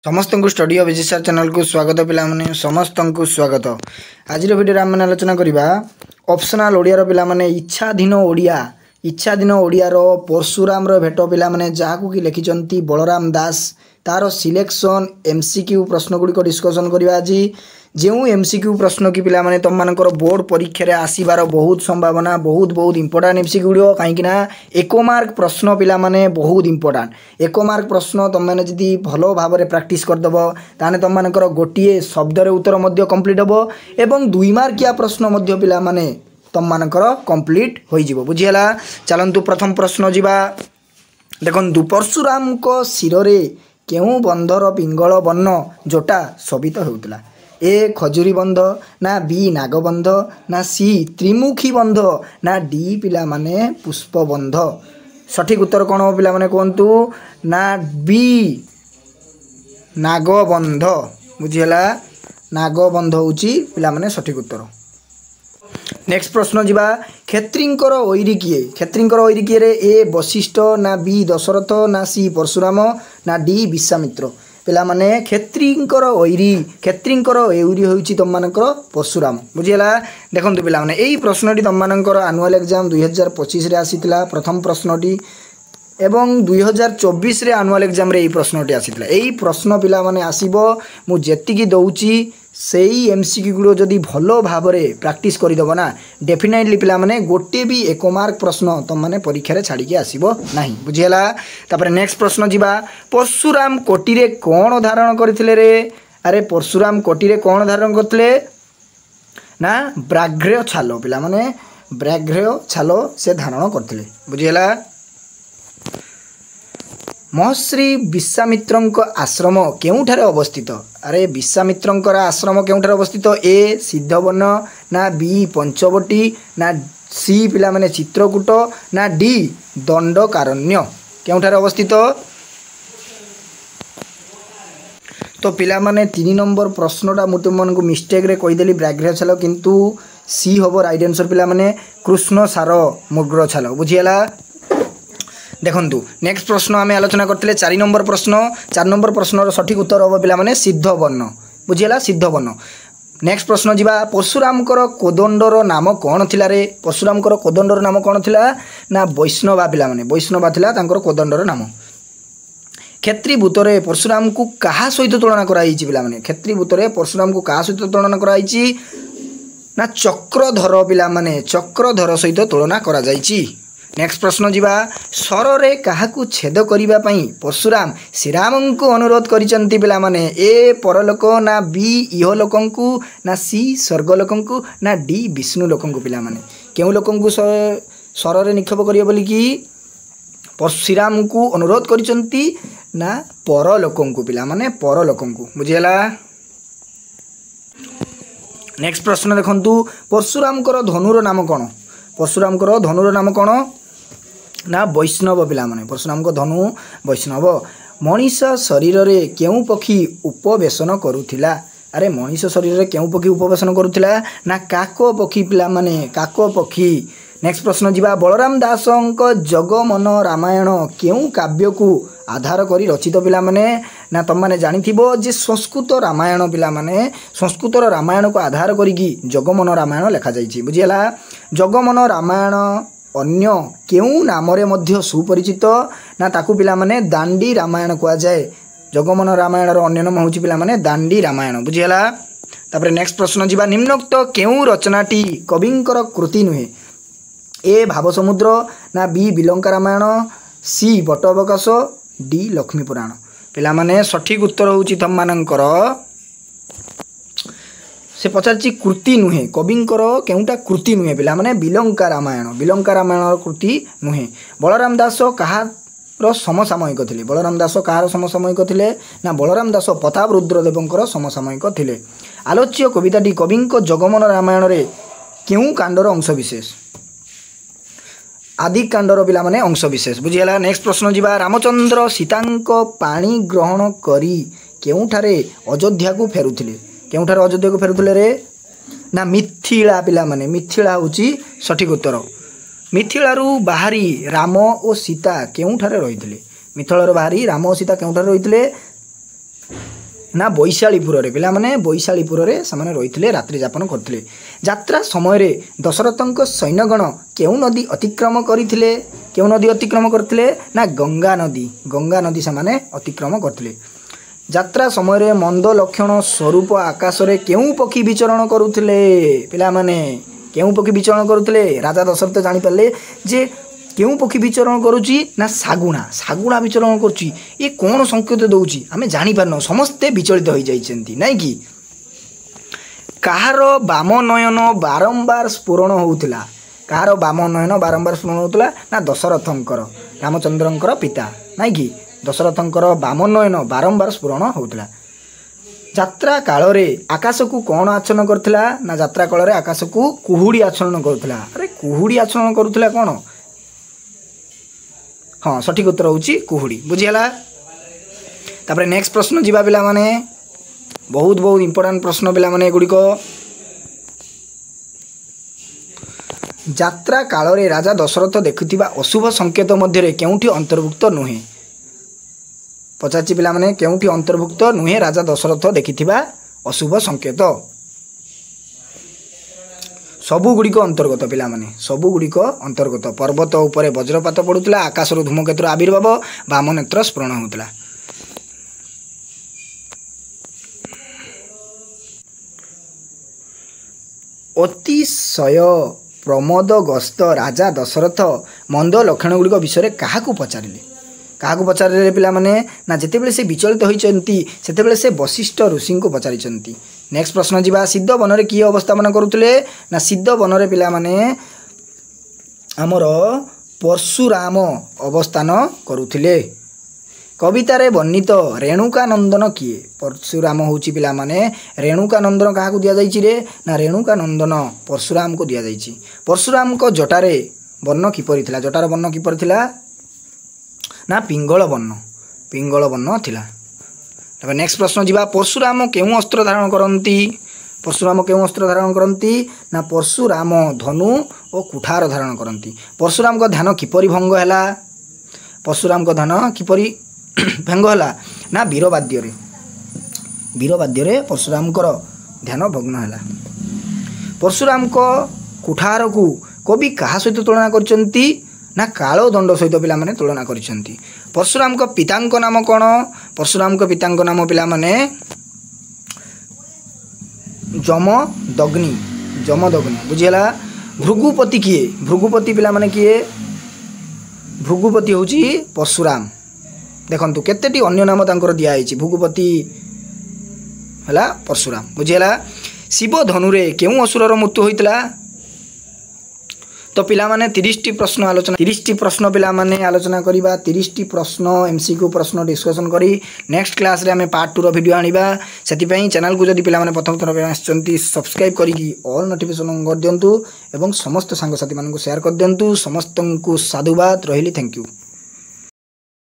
समस्त को study of विजिसार channel को स्वागत पे समस्त को स्वागत। आज वीडियो आम आलोचना करवा ऑप्शनल ओडिया पिला माने इच्छाधीन ओडिया परशुराम भेट पिला माने जहाकू कि लिखिं बलराम दास तार सिलेक्शन एमसीक्यू प्रश्न गुड़िक डिस्कसन करवा। आज जो एमसीक्यू प्रश्न की पिला माने तुम मानकर बोर्ड परीक्षा आसबार बहुत संभावना बहुत इंपोर्टाट एमसीक्यू गुड़िक कहीं एक मार्क प्रश्न पिला माने बहुत इंपोर्टाट। एक मार्क प्रश्न तुम मैंने जी भल भाव में प्राक्ट करदेव ताने तुम मानकर गोटे शब्द उत्तर कंप्लीट हम एवं 2 मार्किया प्रश्न पिला माने तुम मानकर कंप्लीट हो बुझीगला। चलतु प्रथम प्रश्न जीवा देखु परशुराम को शिरे केउ बंधर पिंगल वर्ण जोटा शोभित होउतला। ए खजुरी बंध ना बी नागबंध ना सी त्रिमुखी बंध ना डी पिला माने पुष्प बंध। सठिक उत्तर कौन हो पिला माने कहतु ना बी नागबंध बुझीगला। नागबंध होउची पिला माने सठिक उत्तर। नेक्स्ट प्रश्न जीवा क्षेत्रींकर ओइरी किए। क्षेत्रींकर ओइरी किए रे ए वशिष्ठ ना बी दशरथ ना सी परशुराम ना डी विश्वामित्र। पिला माने क्षेत्रींकर एउरी होउची तुम मानकर परशुराम बुझीगला। देखंतु पिला माने एई प्रश्नटी तुम मानकर एनुअल एग्जाम 2025 रे आसीतला प्रथम प्रश्नटी एवं 2024 रे एनुअल एग्जाम रे एई प्रश्नटी आसीतला। एई प्रश्न पिला माने आसीबो मु जेतिकी दउची सेई एमसीक्यू गुलो जदि भलो भाव में प्रैक्टिस करदेव ना डेफिनेटली पिला माने गोटे भी 1 मार्क प्रश्न तुम माने परीक्षा रे छाड़ी के आसीबो नाही बुझीगला। तापर नेक्स्ट प्रश्न जीवा परशुराम कोटी रे कोन धारण करथिले रे। अरे परशुराम कोटी रे कोन धारण करथिले ना ब्राघ्र्य छालो पिला माने ब्राघ्र्य छालो से धारण करथिले बुझीगला। महर्षि विश्वामित्रंक आश्रम केउठारे अवस्थित। अरे विश्वामित्रंकर आश्रम केउठारे अवस्थित ए सिद्धवन ना बी पंचवटी ना सी पिला माने चित्रकूट ना डी दंडकारण्य केउठारे अवस्थित। तो पिला माने 3 नंबर प्रश्नटा मु तुम को मिस्टेक रे कहीदेली ब्राघ्र्य छाल किंतु सी हम राइट आंसर पिला माने कृष्ण सार मृग छाल बुझीगला। देखंतु नेक्स्ट प्रश्न आम आलोचना करते 4 नंबर प्रश्न सठिक उत्तर हम पिला माने सिद्ध वर्ण बुझीगला सिद्ध वर्ण। नेक्स्ट प्रश्न जीवा परशुराम कोदंडर नाम कौन थिला रे। परशुराम कोदंडर नाम कौन थिला ना वैष्णवा पिला माने वैष्णवा थिला तांकर कोदंडर नाम। क्षेत्री भूतरे परशुराम को कहा सहित तुलना कराई पिला माने क्षेत्री भूतरे परशुराम को कहा सहित तुलना कराई ना चक्रधर पिला माने चक्रधर सहित तुलना करा जाईची। नेक्स्ट प्रश्न जीवा सर रे काहाकू छेद करिबा पई परशुराम श्रीराम को अनुरोध करिसंती पिला माने ए परलोक ना बी इहलोकंकु ना सी स्वर्गलोकंकु ना डी विष्णु लोकंकु पिला माने केउ लोकंकु सर रे निक्षेप करियो बोली कि परशुराम को अनुरोध करिसंती ना परलोकंकु पिला माने परलोकंकु बुझियला। नेक्स्ट प्रश्न देखंतु परशुराम धनुर नाम कौन। परशुराम धनुर नाम कौन ना वैष्णव पिला माने परशुराम को धनु वैष्णव। मनीष शरीर रे केउ पक्षी उपवेशन करुथिला। अरे मनीष शरीर रे केउ पक्षी उपवेशन करुथिला ना काको पक्षी पिला माने काको पक्षी। नेक्स्ट प्रश्न जीवा बलराम दासंक जगमन रामायण केउ काव्य को आधार करी रचित पिला माने ना तुम माने जानिथिबो जे संस्कृत रामायण पिला माने संस्कृत रामायण को आधार करी जगमन रामायण लिखा जाइछि बुझियला। जगमन रामायण अन्य केउ नाम रे मध्य सुपरिचित ना ताकू पिला माने दांडी रामायण कुआ जाए। जगमन रामायण रो अन्य नाम होछि पिला माने दांडी रामायण बुझियला। तापर नेक्स्ट प्रश्न जीवा निम्नोक्त केउ रचनाटी कविंकर कृति नुहे। ए भाव समुद्र ना बी बिलंका रामायण सी बटअवकाश डी लक्ष्मी पुराण पिला माने सठिक उत्तर होउछि तम मानकर से पचारची कृति नुहे कविंकर केउटा कृति नुहे पिला माने बिलंका रामायण कृति नुहे। बलराम दास कहार समसामयिक थिले। बलराम दास कहार समसामयिक थिले ना बलराम दास प्रताप रुद्रदेवंकर समसामयिक थिले। आलोच्य कविताटी कविंक जगमन रामायण रे केउ कांडर अंश विशेष आदि कांडर पिला माने अंश विशेष बुझिगला। नेक्स्ट प्रश्न जीवा रामचंद्र सीतांक पाणी ग्रहण करी केउठारे अयोध्या को फेरुथिले। केउठारे अयोध्या को फेरुथिले रे ना मिथिला पिला माने मिथिला होची सठिक उत्तर। मिथिलारू बाहरी राम और सीता केउठारे रहिथिले। मिथिलारू बाहरी राम और सीता केउठारे रहिथिले ନା ବୈଶାଳୀପୁରରେ ପିଲାମାନେ ବୈଶାଳୀପୁରରେ ସେମାନେ ରହିଥିଲେ ରାତ୍ରି ଯାପନ କରୁଥିଲେ। ଯାତ୍ରା ସମୟରେ ଦଶରଥଙ୍କ ସୈନ୍ୟଗଣ କେଉଁ ନଦୀ ଅତିକ୍ରମ କରିଥିଲେ? କେଉଁ ନଦୀ ଅତିକ୍ରମ କରିଥିଲେ? ନା ଗଙ୍ଗା ନଦୀ ସେମାନେ ଅତିକ୍ରମ କରିଥିଲେ। ଯାତ୍ରା ସମୟରେ ମନ୍ଦ ଲକ୍ଷଣ ସ୍ୱରୂପ ଆକାଶରେ କେଉଁ ପକ୍ଷୀ ବିଚରଣ କରୁଥିଲେ? ପିଲାମାନେ କେଉଁ ପକ୍ଷୀ ବିଚରଣ କରୁଥିଲେ? ରାଜା ଦଶରଥ ଜାଣିପାରିଲେ ଯେ କେଉଁ ପକ୍ଷୀ ବିଚରଣ କରୁଛି? ନା ଶାଗୁଣା ବିଚରଣ କରୁଛି। ଏ କ'ଣ ସଂକେତ ଦେଉଛି ଆମେ ଜାଣିପାରୁନୁ, ସମସ୍ତେ ବିଚଳିତ ହୋଇଯାଇଛନ୍ତି ନାଇଁ କି? କାହାର ବାମ ନୟନ ବାରମ୍ବାର ସ୍ଫୁରଣ ହେଉଥିଲା? କାହାର ବାମ ନୟନ ବାରମ୍ବାର ସ୍ଫୁରଣ ହେଉଥିଲା? ନା ଦଶରଥଙ୍କର, ରାମଚନ୍ଦ୍ରଙ୍କର ପିତା ନାଇଁ କି? ଦଶରଥଙ୍କର ବାମ ନୟନ ବାରମ୍ବାର ସ୍ଫୁରଣ ହେଉଥିଲା। ଯାତ୍ରା କାଳରେ ଆକାଶକୁ କ'ଣ ଆଚ୍ଛନ୍ନ କରୁଥିଲା? ନା ଯାତ୍ରା କାଳରେ ଆକାଶକୁ କୁହୁଡ଼ି ଆଚ୍ଛନ୍ନ କରୁଥିଲା। ଆରେ କୁହୁଡ଼ି ଆଚ୍ଛନ୍ନ କରୁଥିଲା କ'ଣ? ହଁ, ସଠିକ୍ ଉତ୍ତର ହେଉଛି କୁହୁଡ଼ି। ବୁଝିଗଲା? ତାପରେ ନେକ୍ସଟ ପ୍ରଶ୍ନ ଯିବା ପିଲାମାନେ, ବହୁତ ଇମ୍ପୋର୍ଟାଣ୍ଟ ପ୍ରଶ୍ନ ପିଲାମାନେ ଏଗୁଡ଼ିକ। ଯାତ୍ରା କାଳରେ ରାଜା ଦଶରଥ ଦେଖୁଥିବା ଅଶୁଭ ସଂକେତ ମଧ୍ୟରେ କେଉଁଠି ଅନ୍ତର୍ଭୁକ୍ତ ନୁହେଁ? ପଚାରିଛି ପିଲାମାନେ, କେଉଁଠି ଅନ୍ତର୍ଭୁକ୍ତ ନୁହେଁ ରାଜା ଦଶରଥ ଦେଖିଥିବା ଅଶୁଭ ସଂକେତ? ସବୁଗୁଡ଼ିକ ଅନ୍ତର୍ଗତ ପିଲାମାନେ, ସବୁଗୁଡ଼ିକ ଅନ୍ତର୍ଗତ। ପର୍ବତ ଉପରେ ବଜ୍ରପାତ ପଡ଼ୁଥିଲା, ଆକାଶରୁ ଧୂମକେତୁର ଆବିର୍ଭାବ, ବାମନେତ୍ର ସ୍ଫୁରଣ ହେଉଥିଲା। ଅତିଶୟ ପ୍ରମୋଦଗ୍ରସ୍ତ ରାଜା ଦଶରଥ ମନ୍ଦ ଲକ୍ଷଣଗୁଡ଼ିକ ବିଷୟରେ କାହାକୁ ପଚାରିଲେ? କାହାକୁ ପଚାରିଲେ ପିଲାମାନେ? ନା ଯେତେବେଳେ ସେ ବିଚଳିତ ହୋଇଛନ୍ତି ସେତେବେଳେ ସେ ବଶିଷ୍ଠ ଋଷିଙ୍କୁ ପଚାରିଛନ୍ତି। ନେକ୍ସଟ ପ୍ରଶ୍ନ ଯିବା, ସିଦ୍ଧ ବନରେ କିଏ ଅବସ୍ଥାପନ କରୁଥିଲେ? ନା ସିଦ୍ଧ ବନରେ ପିଲାମାନେ ଆମର ପରଶୁରାମ ଅବସ୍ଥାନ କରୁଥିଲେ। କବିତାରେ ବର୍ଣ୍ଣିତ ରେଣୁକା ନନ୍ଦନ କିଏ? ପରଶୁରାମ ହେଉଛି ପିଲାମାନେ ରେଣୁକା ନନ୍ଦନ କାହାକୁ ଦିଆଯାଇଛି ରେ? ନା ରେଣୁକା ନନ୍ଦନ ପରଶୁରାମକୁ ଦିଆଯାଇଛି। ପରଶୁରାମଙ୍କ ଜଟାରେ ବର୍ଣ୍ଣ କିପରି ଥିଲା? ଜଟାର ବର୍ଣ୍ଣ କିପରି ଥିଲା? ନା ପିଙ୍ଗଳ ବର୍ଣ୍ଣ ଥିଲା। ତାପରେ ନେକ୍ସଟ ପ୍ରଶ୍ନ ଯିବା, ପରଶୁରାମ କେଉଁ ଅସ୍ତ୍ର ଧାରଣ କରନ୍ତି? ପରଶୁରାମ କେଉଁ ଅସ୍ତ୍ର ଧାରଣ କରନ୍ତି? ନା ପରଶୁରାମ ଧନୁ ଓ କୁଠାର ଧାରଣ କରନ୍ତି। ପରଶୁରାମଙ୍କ ଧ୍ୟାନ କିପରି ଭଙ୍ଗ ହେଲା? ପରଶୁରାମଙ୍କ ଧ୍ୟାନ କିପରି ଭଙ୍ଗ ହେଲା? ନା ବୀରବାଦ୍ୟରେ ପରଶୁରାମଙ୍କର ଧ୍ୟାନ ଭଗ୍ନ ହେଲା। ପରଶୁରାମଙ୍କ କୁଠାରକୁ କବି କାହା ସହିତ ତୁଳନା କରିଛନ୍ତି? ନା କାଳ ଦଣ୍ଡ ସହିତ ପିଲାମାନେ ତୁଳନା କରିଛନ୍ତି। ପରଶୁରାମଙ୍କ ପିତାଙ୍କ ନାମ କ'ଣ? ପରଶୁରାମଙ୍କ ପିତାଙ୍କ ନାମ ପିଲାମାନେ ଯମଦଗ୍ନି। ବୁଝିଗଲା? ଭୃଗୁପତି କିଏ? ଭୃଗୁପତି ପିଲାମାନେ କିଏ? ଭୃଗୁପତି ହେଉଛି ପରଶୁରାମ। ଦେଖନ୍ତୁ କେତେଟି ଅନ୍ୟ ନାମ ତାଙ୍କର ଦିଆହେଇଛି। ଭୃଗୁପତି ହେଲା ପରଶୁରାମ। ବୁଝିଗଲା? ଶିବ ଧନୁରେ କେଉଁ ଅସୁରର ମୃତ୍ୟୁ ହୋଇଥିଲା? ତ ପିଲାମାନେ 30ଟି ପ୍ରଶ୍ନ ପିଲାମାନେ ଆଲୋଚନା କରିବା। 30ଟି ପ୍ରଶ୍ନ MCQ ପ୍ରଶ୍ନ ଡିସ୍କସନ୍ କରି ନେକ୍ସଟ କ୍ଲାସ୍ରେ ଆମେ ପାର୍ଟ 2ର ଭିଡ଼ିଓ ଆଣିବା। ସେଥିପାଇଁ ଚ୍ୟାନେଲକୁ ଯଦି ପିଲାମାନେ ପ୍ରଥମ ଥର ପାଇଁ ଆସିଛନ୍ତି ସବସ୍କ୍ରାଇବ୍ କରିକି ଅଲ୍ ନୋଟିଫିକେସନ୍ କରିଦିଅନ୍ତୁ ଏବଂ ସମସ୍ତ ସାଙ୍ଗସାଥିମାନଙ୍କୁ ସେୟାର କରିଦିଅନ୍ତୁ। ସମସ୍ତଙ୍କୁ ସାଧୁବାଦ ରହିଲି। Thank you.